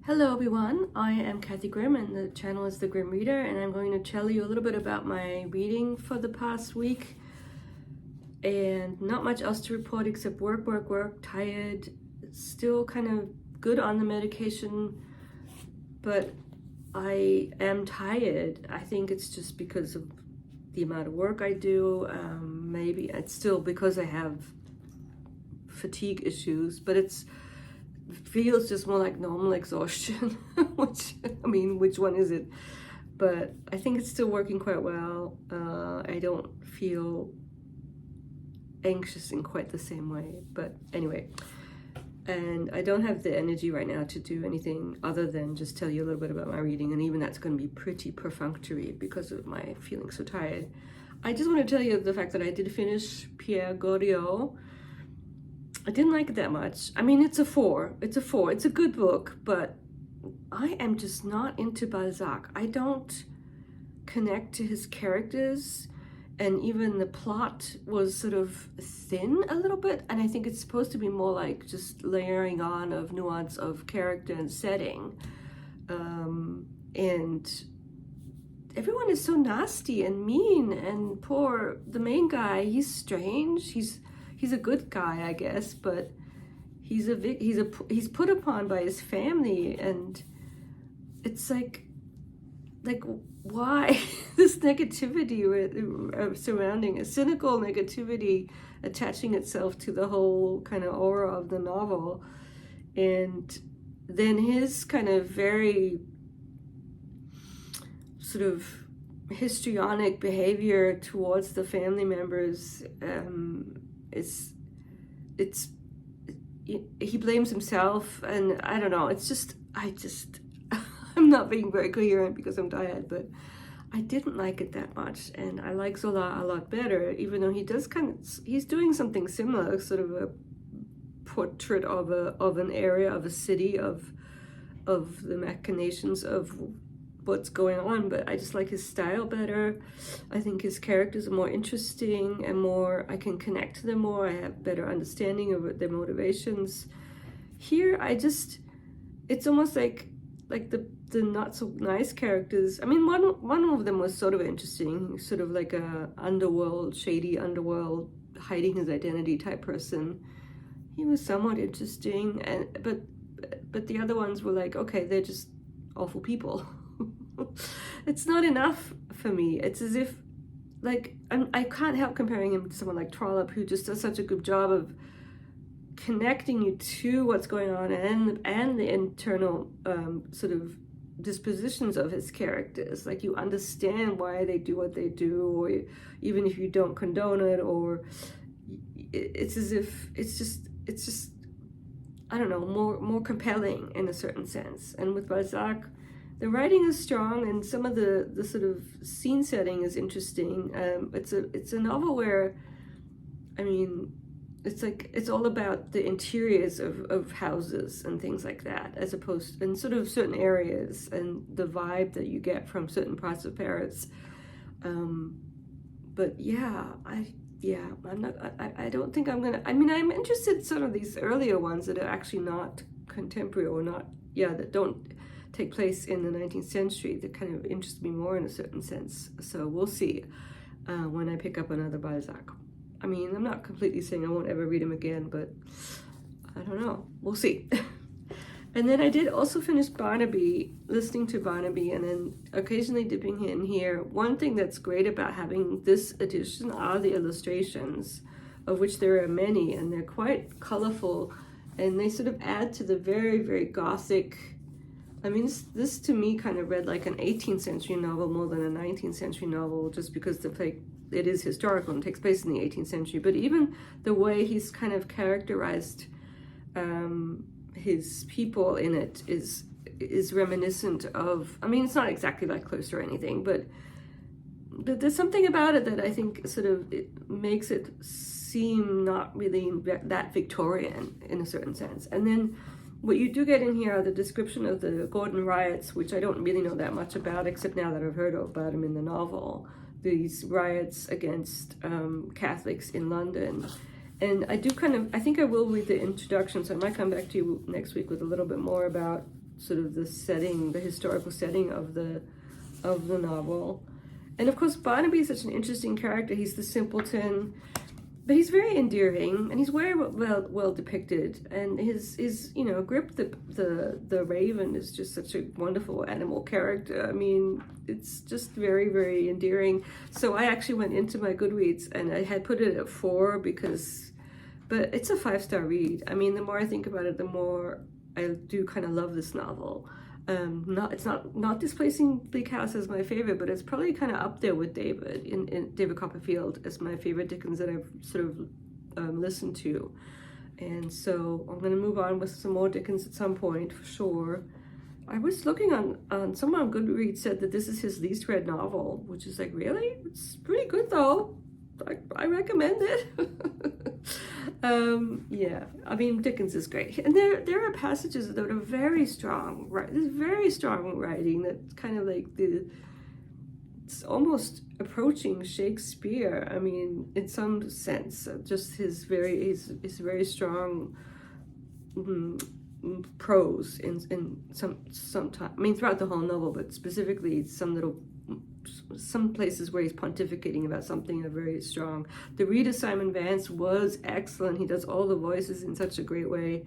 Hello everyone, I am Kathy Grimm and the channel is The Grim Reader, and I'm going to tell you a little bit about my reading for the past week. And not much else to report except work, tired, still kind of good on the medication, but I am tired. I think it's just because of the amount of work I do. Maybe it's still because I have fatigue issues, but it feels just more like normal exhaustion, which one is it? But I think it's still working quite well. I don't feel anxious in quite the same way, but anyway. And I don't have the energy right now to do anything other than just tell you a little bit about my reading, and even that's going to be pretty perfunctory because of my feeling so tired. I just want to tell you the fact that I did finish Pierre Goro. I didn't like it that much. I mean, it's a 4. It's a good book, but I am just not into Balzac. I don't connect to his characters, and even the plot was sort of thin a little bit, and I think it's supposed to be more like just layering on of nuance of character and setting. And everyone is so nasty and mean, and the main guy, he's strange. He's a good guy, I guess, but he's put upon by his family, and it's like why this negativity surrounding a cynical negativity attaching itself to the whole kind of aura of the novel, and then his kind of very sort of histrionic behavior towards the family members. He blames himself, and I don't know, I'm not being very coherent because I'm tired, but I didn't like it that much, and I like Zola a lot better, even though he's doing something similar, sort of a portrait of an area, of a city, of the machinations of what's going on, but I just like his style better. I think his characters are more interesting and I can connect to them more. I have better understanding of their motivations. Here, it's almost like the not so nice characters. I mean, one of them was sort of interesting, sort of like a shady underworld, hiding his identity type person. He was somewhat interesting, but the other ones were like, okay, they're just awful people. It's not enough for me. It's as if, I can't help comparing him to someone like Trollope, who just does such a good job of connecting you to what's going on and the internal sort of dispositions of his characters. Like, you understand why they do what they do, or even if you don't condone it, or it's as if it's just I don't know, more compelling in a certain sense. And with Balzac, the writing is strong, and some of the sort of scene setting is interesting. It's a novel where, I mean, it's all about the interiors of houses and things like that, as opposed in sort of certain areas and the vibe that you get from certain parts of Paris. But I don't think I'm gonna. I mean, I'm interested in some of these earlier ones that are actually not contemporary, or that don't take place in the 19th century, that kind of interest me more in a certain sense. So we'll see when I pick up another Balzac. I mean, I'm not completely saying I won't ever read him again, but I don't know. We'll see. And then I did also finish Barnabe, listening to Barnabe, and then occasionally dipping in here. One thing that's great about having this edition are the illustrations, of which there are many, and they're quite colorful, and they sort of add to the very, very gothic. I mean, this to me kind of read like an 18th century novel more than a 19th century novel, just because it is historical and takes place in the 18th century. But even the way he's kind of characterized his people in it is reminiscent of, I mean, it's not exactly like Close or anything, but there's something about it that I think sort of it makes it seem not really that Victorian in a certain sense. And then what you do get in here are the description of the Gordon riots, which I don't really know that much about, except now that I've heard about them in the novel. These riots against Catholics in London. And I think I will read the introduction, so I might come back to you next week with a little bit more about sort of the setting, the historical setting of the novel. And of course, Barnabe is such an interesting character. He's the simpleton, but he's very endearing, and he's very well depicted. And his you know, Grip the raven is just such a wonderful animal character. I mean, it's just very, very endearing. So I actually went into my Goodreads and I had put it at 4 because, but it's a 5-star read. I mean, the more I think about it, the more I do kind of love this novel. It's not displacing Bleak House as my favorite, but it's probably kind of up there with David Copperfield as my favorite Dickens that I've sort of listened to. And so I'm going to move on with some more Dickens at some point for sure. I was looking on someone on Goodreads said that this is his least read novel, which is like, really? It's pretty good though. I recommend it. Yeah, I mean, Dickens is great, and there are passages that are very strong, right? There's very strong writing that's kind of like it's almost approaching Shakespeare. I mean, in some sense, just his very strong prose in some time. I mean, throughout the whole novel, but specifically some places where he's pontificating about something are very strong. The reader Simon Vance was excellent. He does all the voices in such a great way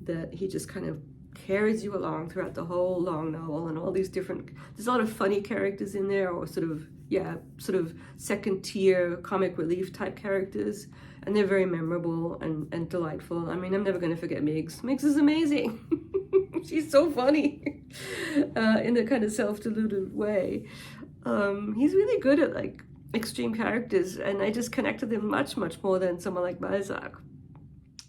that he just kind of carries you along throughout the whole long novel, and all these different, there's a lot of funny characters in there, or sort of second tier comic relief type characters, and they're very memorable and delightful. I mean, I'm never going to forget Miggs. Miggs is amazing. She's so funny in a kind of self-deluded way. He's really good at like extreme characters, and I just connect with him much more than someone like Balzac.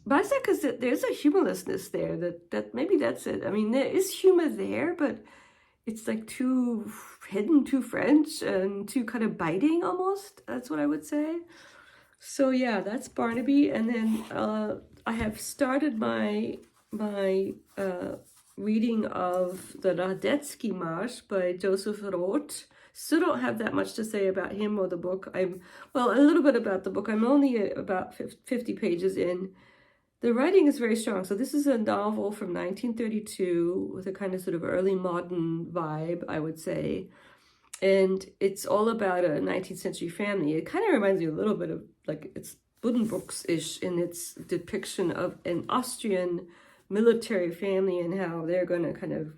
Balzac is that there's a humorlessness there that maybe that's it. I mean, there is humor there, but it's like too hidden, too French, and too kind of biting almost. That's what I would say. So yeah, that's Barnabe, and then I have started my reading of the Radetzky Marsh by Joseph Roth. Still don't have that much to say about him or the book. A little bit about the book. I'm only about 50 pages in. The writing is very strong. So this is a novel from 1932 with a kind of sort of early modern vibe, I would say. And it's all about a 19th century family. It kind of reminds me a little bit of, like, it's Buddenbrooks-ish in its depiction of an Austrian military family and how they're going to kind of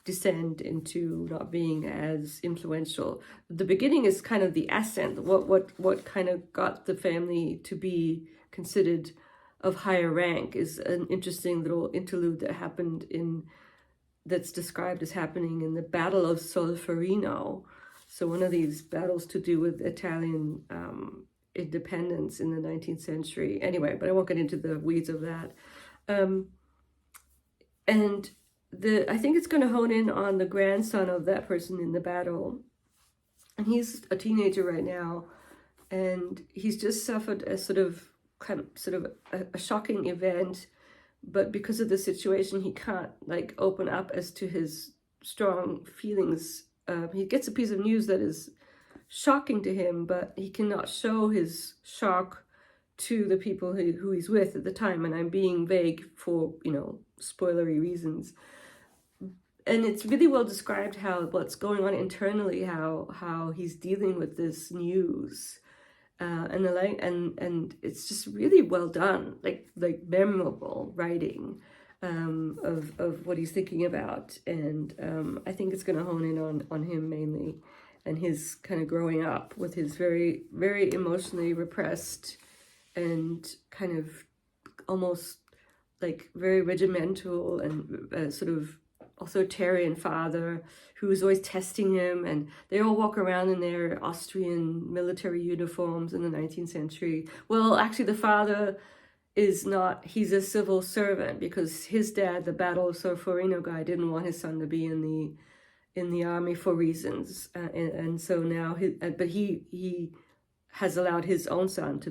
descend into not being as influential. The beginning is kind of the ascent, what kind of got the family to be considered of higher rank is an interesting little interlude that happened that's described as happening in the Battle of Solferino. So one of these battles to do with Italian independence in the 19th century. Anyway, but I won't get into the weeds of that. And I think it's going to hone in on the grandson of that person in the battle. And he's a teenager right now, and he's just suffered a sort of a shocking event, but because of the situation, he can't like open up as to his strong feelings. He gets a piece of news that is shocking to him, but he cannot show his shock to the people who he's with at the time. And I'm being vague for, spoilery reasons. And it's really well described what's going on internally, how he's dealing with this news. And it's just really well done, like memorable writing of what he's thinking about, and I think it's going to hone in on him mainly, and his kind of growing up with his very, very emotionally repressed and kind of almost like very regimental and sort of authoritarian father who was always testing him, and they all walk around in their Austrian military uniforms in the 19th century. Well, actually the father is not, he's a civil servant because his dad, the Battle of Solferino guy, didn't want his son to be in the army for reasons, and so now he has allowed his own son to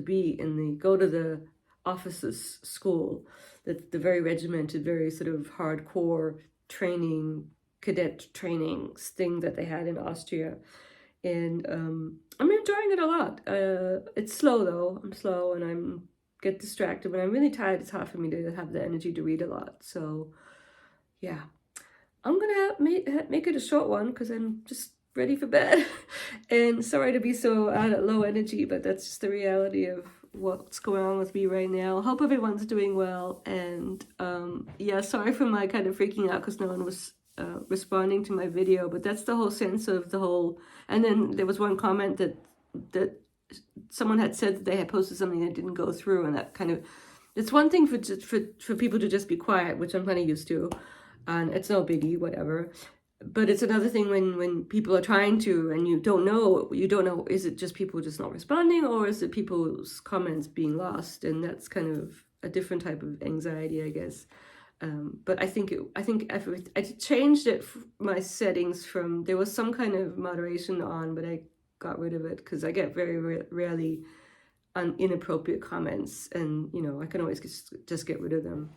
go to the officers' school, the very regimented, very sort of hardcore cadet training thing that they had in Austria. And I'm enjoying it a lot. It's slow though. I'm slow and I get distracted. When I'm really tired, it's hard for me to have the energy to read a lot. So yeah. I'm gonna make it a short one because I'm just ready for bed. And sorry to be so low energy, but that's just the reality of what's going on with me right now. Hope everyone's doing well. And yeah, sorry for my kind of freaking out because no one was responding to my video, but that's the whole sense of the whole. And then there was one comment that someone had said that they had posted something that didn't go through, and that kind of, it's one thing for people to just be quiet, which I'm kind of used to, and it's no biggie, whatever. But it's another thing when people are trying to, and you don't know, is it just people just not responding, or is it people's comments being lost? And that's kind of a different type of anxiety, I guess. But I think I changed my settings from, there was some kind of moderation on, but I got rid of it because I get very rarely inappropriate comments, and you know, I can always just get rid of them.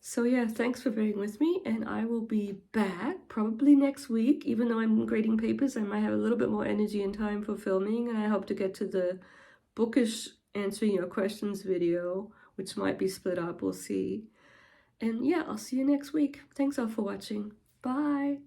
So yeah, thanks for bearing with me, and I will be back probably next week. Even though I'm grading papers, I might have a little bit more energy and time for filming, and I hope to get to the bookish answering your questions video, which might be split up, we'll see. And yeah, I'll see you next week. Thanks all for watching. Bye.